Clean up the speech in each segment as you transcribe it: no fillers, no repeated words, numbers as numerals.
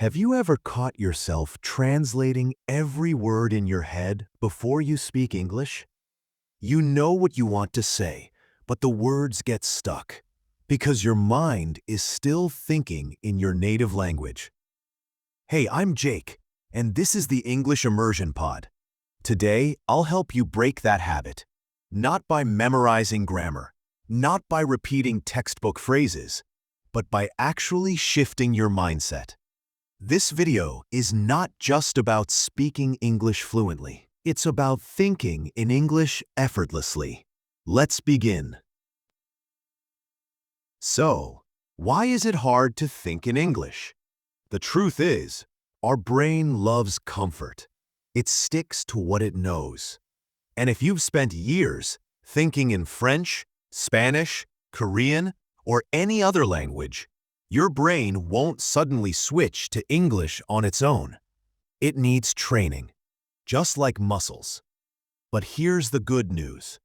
Have you ever caught yourself translating every word in your head before you speak English? You know what you want to say, but the words get stuck because your mind is still thinking in your native language. Hey, I'm Jake, and this is the English Immersion Pod. Today, I'll help you break that habit, not by memorizing grammar, not by repeating textbook phrases, but by actually shifting your mindset. This video is not just about speaking English fluently. It's about thinking in English effortlessly. Let's begin. So, why is it hard to think in English? The truth is, our brain loves comfort. It sticks to what it knows. And if you've spent years thinking in French, Spanish, Korean, or any other language, your brain won't suddenly switch to English on its own. It needs training, just like muscles. But here's the good news.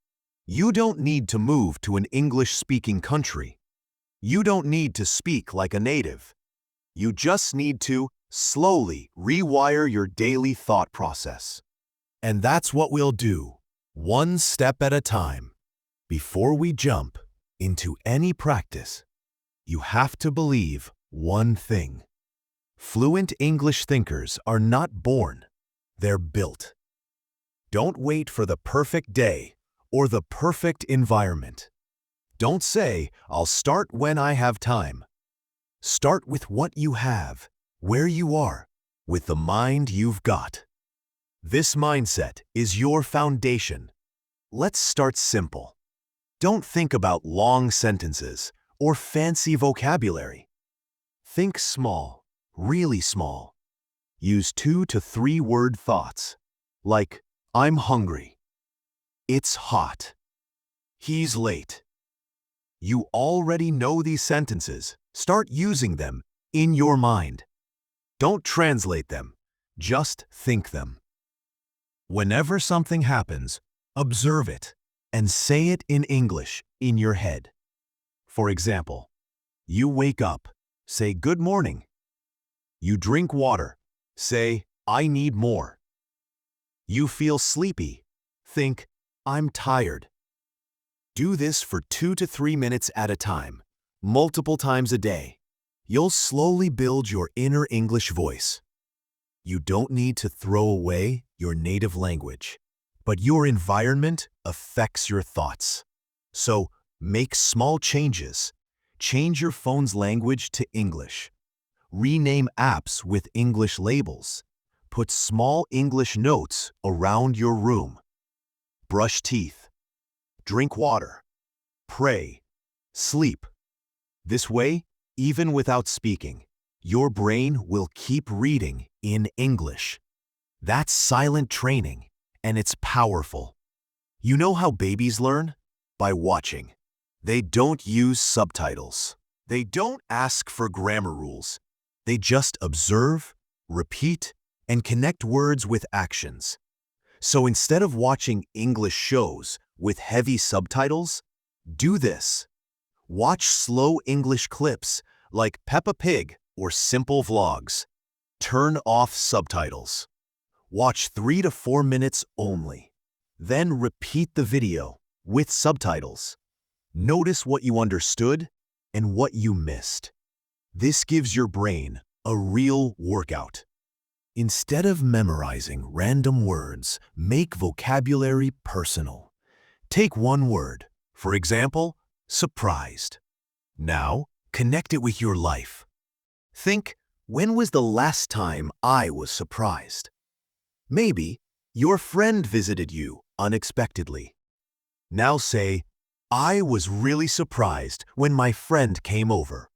You don't need to move to an English-speaking country. You don't need to speak like a native. You just need to slowly rewire your daily thought process. And that's what we'll do, one step at a time. Before we jump into any practice, you have to believe one thing. Fluent English thinkers are not born, they're built. Don't wait for the perfect day or the perfect environment. Don't say, "I'll start when I have time." Start with what you have, where you are, with the mind you've got. This mindset is your foundation. Let's start simple. Don't think about long sentences or fancy vocabulary. Think small, really small. Use 2 to 3 word thoughts, like, "I'm hungry." "It's hot." "He's late." You already know these sentences. Start using them in your mind. Don't translate them, just think them. Whenever something happens, observe it and say it in English in your head. For example, you wake up, say good morning. You drink water, say I need more. You feel sleepy, think I'm tired. Do this for 2 to 3 minutes at a time, multiple times a day. You'll slowly build your inner English voice. You don't need to throw away your native language, but your environment affects your thoughts. So, make small changes. Change your phone's language to English. Rename apps with English labels. Put small English notes around your room. Brush teeth. Drink water. Pray. Sleep. This way, even without speaking, your brain will keep reading in English. That's silent training, and it's powerful. You know how babies learn? By watching. They don't use subtitles. They don't ask for grammar rules. They just observe, repeat, and connect words with actions. So instead of watching English shows with heavy subtitles, do this. Watch slow English clips like Peppa Pig or simple vlogs. Turn off subtitles. Watch 3 to 4 minutes only. Then repeat the video with subtitles. Notice what you understood and what you missed. This gives your brain a real workout. Instead of memorizing random words, make vocabulary personal. Take one word, for example, surprised. Now, connect it with your life. Think, when was the last time I was surprised? Maybe your friend visited you unexpectedly. Now say, I was really surprised when my friend came over.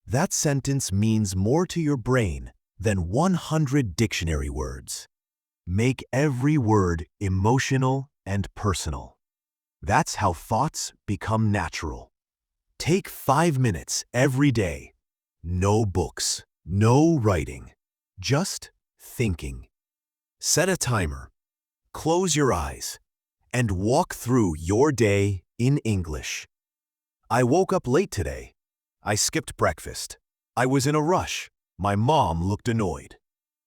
That sentence means more to your brain than 100 dictionary words. Make every word emotional and personal. That's how thoughts become natural. Take 5 minutes every day. No books, no writing, just thinking. Set a timer, close your eyes, and walk through your day in English. I woke up late today. I skipped breakfast. I was in a rush. My mom looked annoyed.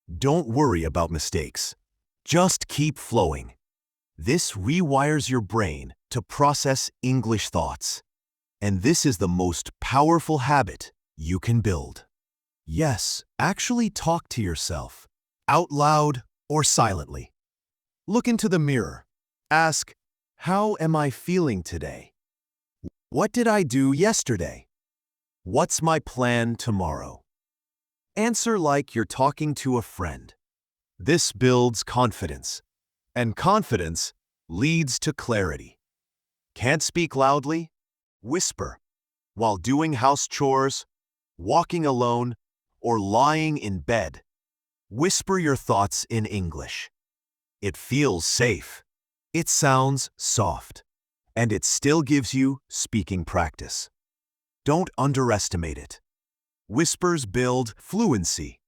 Don't worry about mistakes. Just keep flowing. This rewires your brain to process English thoughts. And this is the most powerful habit you can build. Yes, actually talk to yourself, out loud or silently. Look into the mirror. Ask, how am I feeling today? What did I do yesterday? What's my plan tomorrow? Answer like you're talking to a friend. This builds confidence, and confidence leads to clarity. Can't speak loudly? Whisper. While doing house chores, walking alone, or lying in bed, whisper your thoughts in English. It feels safe. It sounds soft, and it still gives you speaking practice. Don't underestimate it. Whispers build fluency.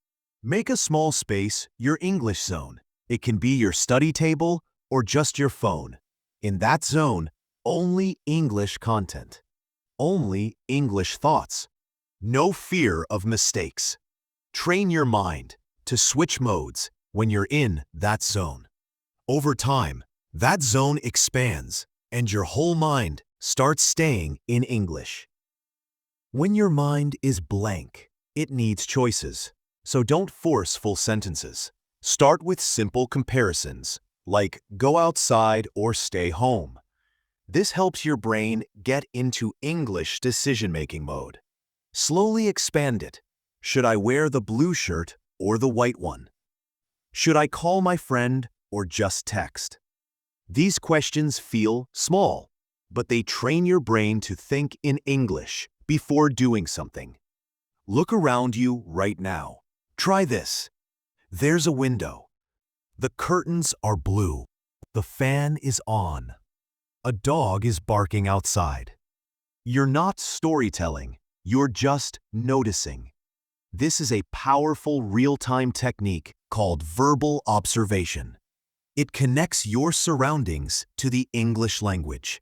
Make a small space your English zone. It can be your study table or just your phone. In that zone, only English content. Only English thoughts. No fear of mistakes. Train your mind to switch modes when you're in that zone. Over time, that zone expands and your whole mind starts staying in English. When your mind is blank, it needs choices. So don't force full sentences. Start with simple comparisons, like go outside or stay home. This helps your brain get into English decision-making mode. Slowly expand it. Should I wear the blue shirt or the white one? Should I call my friend or just text? These questions feel small, but they train your brain to think in English before doing something. Look around you right now. Try this. There's a window. The curtains are blue. The fan is on. A dog is barking outside. You're not storytelling, you're just noticing. This is a powerful real-time technique called verbal observation. It connects your surroundings to the English language.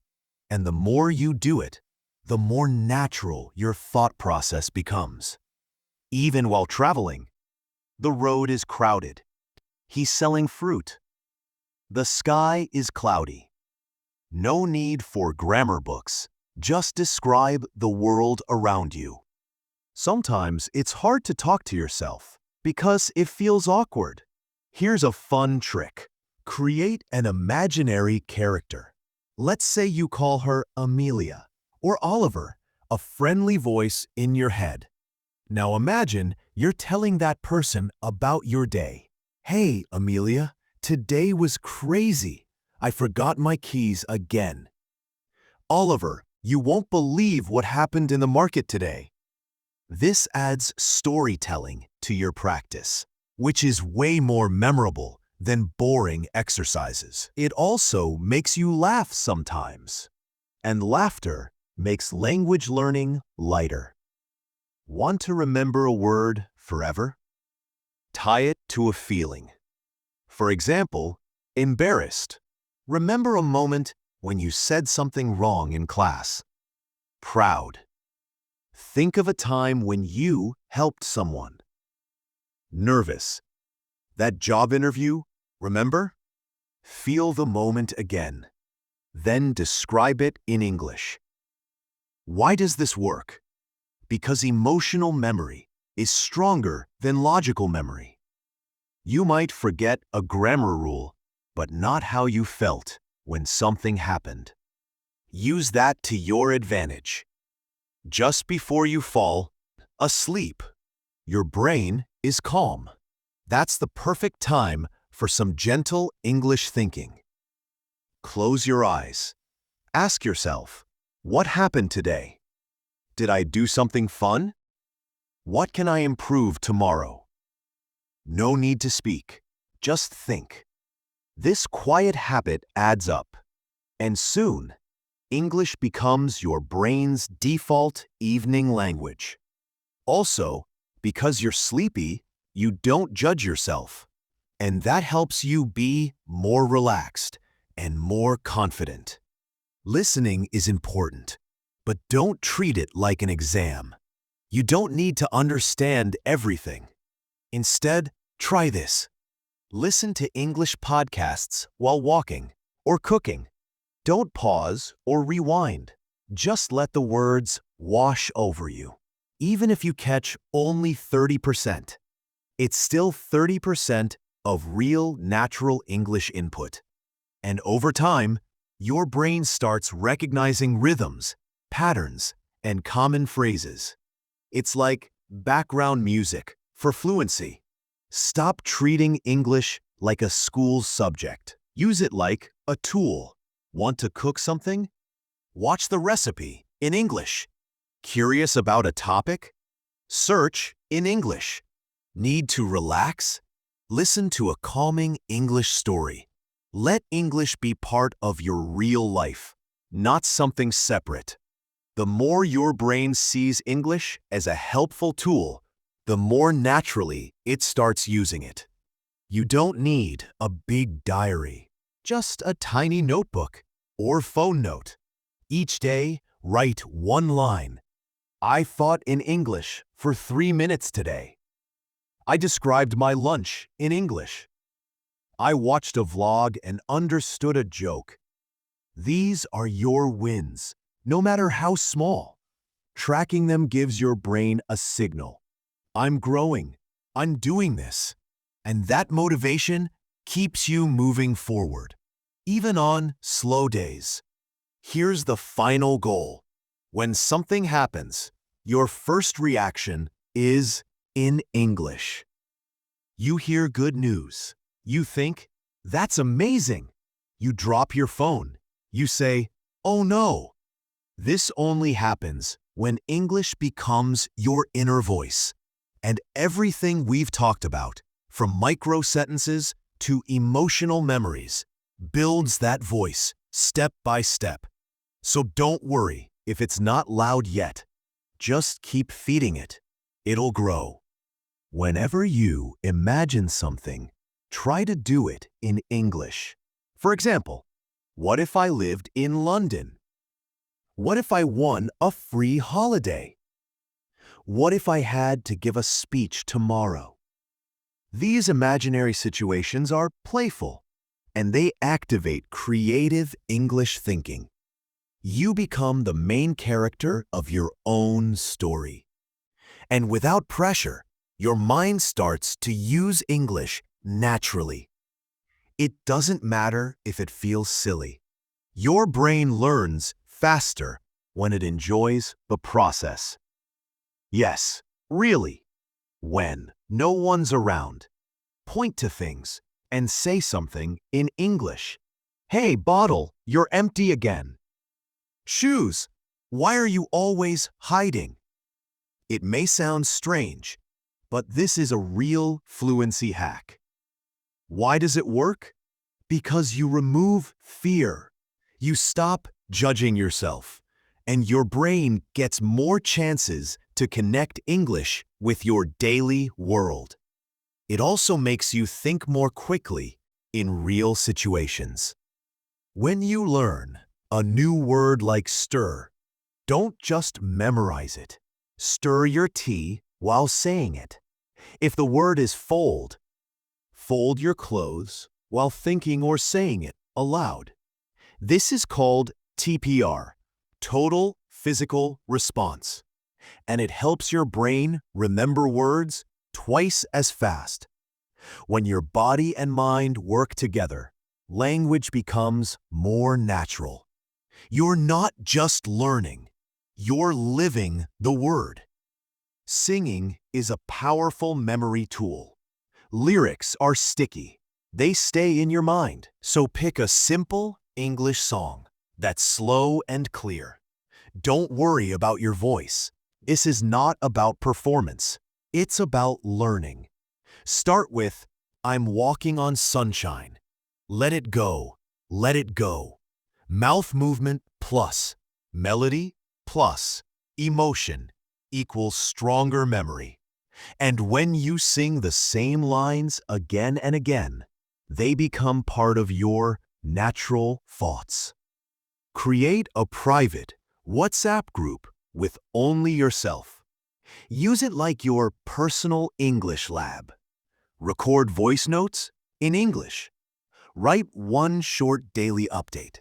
And the more you do it, the more natural your thought process becomes. Even while traveling, the road is crowded. He's selling fruit. The sky is cloudy. No need for grammar books. Just describe the world around you. Sometimes it's hard to talk to yourself because it feels awkward. Here's a fun trick. Create an imaginary character. Let's say you call her Amelia or Oliver, a friendly voice in your head. Now imagine you're telling that person about your day. Hey, Amelia, today was crazy. I forgot my keys again. Oliver, you won't believe what happened in the market today. This adds storytelling to your practice, which is way more memorable than boring exercises. It also makes you laugh sometimes. And laughter makes language learning lighter. Want to remember a word forever? Tie it to a feeling. For example, embarrassed. Remember a moment when you said something wrong in class. Proud. Think of a time when you helped someone. Nervous. That job interview, remember? Feel the moment again. Then describe it in English. Why does this work? Because emotional memory is stronger than logical memory. You might forget a grammar rule, but not how you felt when something happened. Use that to your advantage. Just before you fall asleep, your brain is calm. That's the perfect time for some gentle English thinking. Close your eyes. Ask yourself, what happened today? Did I do something fun? What can I improve tomorrow? No need to speak, just think. This quiet habit adds up, and soon, English becomes your brain's default evening language. Also, because you're sleepy, you don't judge yourself, and that helps you be more relaxed and more confident. Listening is important, but don't treat it like an exam. You don't need to understand everything. Instead, try this. Listen to English podcasts while walking or cooking. Don't pause or rewind. Just let the words wash over you. Even if you catch only 30%, it's still 30% of real, natural English input. And over time, your brain starts recognizing rhythms, patterns, and common phrases. It's like background music for fluency. Stop treating English like a school subject. Use it like a tool. Want to cook something? Watch the recipe in English. Curious about a topic? Search in English. Need to relax? Listen to a calming English story. Let English be part of your real life, not something separate. The more your brain sees English as a helpful tool, the more naturally it starts using it. You don't need a big diary, just a tiny notebook or phone note. Each day, write one line. I fought in English for 3 minutes today. I described my lunch in English. I watched a vlog and understood a joke. These are your wins, no matter how small. Tracking them gives your brain a signal. I'm growing. I'm doing this. And that motivation keeps you moving forward, even on slow days. Here's the final goal. When something happens, your first reaction is in English. You hear good news. You think, that's amazing. You drop your phone. You say, oh no. This only happens when English becomes your inner voice. And everything we've talked about, from micro sentences to emotional memories, builds that voice step by step. So don't worry if it's not loud yet. Just keep feeding it. It'll grow. Whenever you imagine something, try to do it in English. For example, what if I lived in London? What if I won a free holiday? What if I had to give a speech tomorrow? These imaginary situations are playful, and they activate creative English thinking. You become the main character of your own story. And without pressure, your mind starts to use English naturally. It doesn't matter if it feels silly. Your brain learns faster when it enjoys the process. Yes, really. When no one's around, point to things and say something in English. Hey, bottle, you're empty again. Shoes, why are you always hiding? It may sound strange, but this is a real fluency hack. Why does it work? Because you remove fear. You stop judging yourself, and your brain gets more chances to connect English with your daily world. It also makes you think more quickly in real situations. When you learn a new word like stir, don't just memorize it. Stir your tea while saying it. If the word is fold, fold your clothes while thinking or saying it aloud. This is called TPR, Total Physical Response, and it helps your brain remember words twice as fast. When your body and mind work together, language becomes more natural. You're not just learning, you're living the word. Singing is a powerful memory tool. Lyrics are sticky. They stay in your mind. So pick a simple English song that's slow and clear. Don't worry about your voice. This is not about performance. It's about learning. Start with, I'm walking on sunshine. Let it go. Let it go. Mouth movement plus melody plus emotion equals stronger memory. And when you sing the same lines again and again, they become part of your natural thoughts. Create a private WhatsApp group with only yourself. Use it like your personal English lab. Record voice notes in English. Write one short daily update.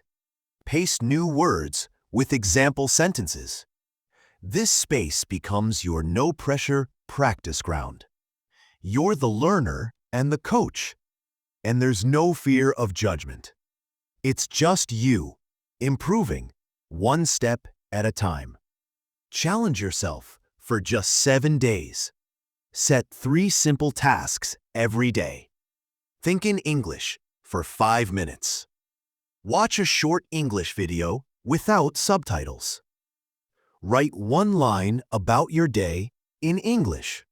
Paste new words with example sentences. This space becomes your no-pressure practice ground. You're the learner and the coach, and there's no fear of judgment. It's just you, improving, one step at a time. Challenge yourself for just 7 days. Set 3 simple tasks every day. Think in English for 5 minutes. Watch a short English video without subtitles. Write one line about your day in English.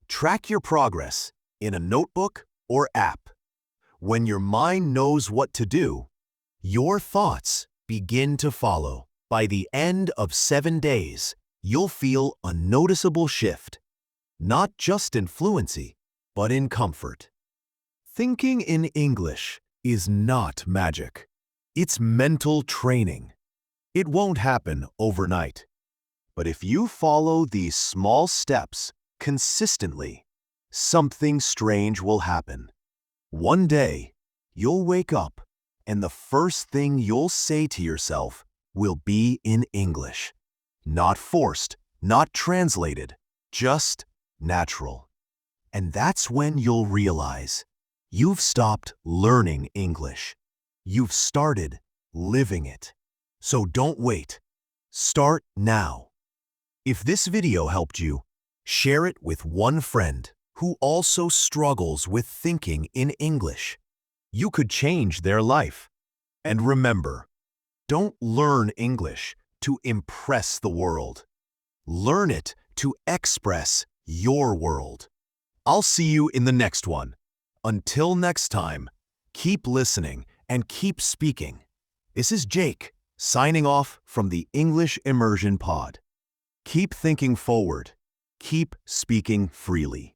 Track your progress in a notebook or app. When your mind knows what to do, your thoughts begin to follow. By the end of 7 days, you'll feel a noticeable shift, not just in fluency, but in comfort. Thinking in English is not magic. It's mental training. It won't happen overnight. But if you follow these small steps consistently, something strange will happen. One day, you'll wake up, and the first thing you'll say to yourself will be in English. Not forced, not translated, just natural. And that's when you'll realize you've stopped learning English. You've started living it. So don't wait. Start now. If this video helped you, share it with one friend who also struggles with thinking in English. You could change their life. And remember, don't learn English to impress the world. Learn it to express your world. I'll see you in the next one. Until next time, keep listening and keep speaking. This is Jake, signing off from the English Immersion Pod. Keep thinking forward. Keep speaking freely.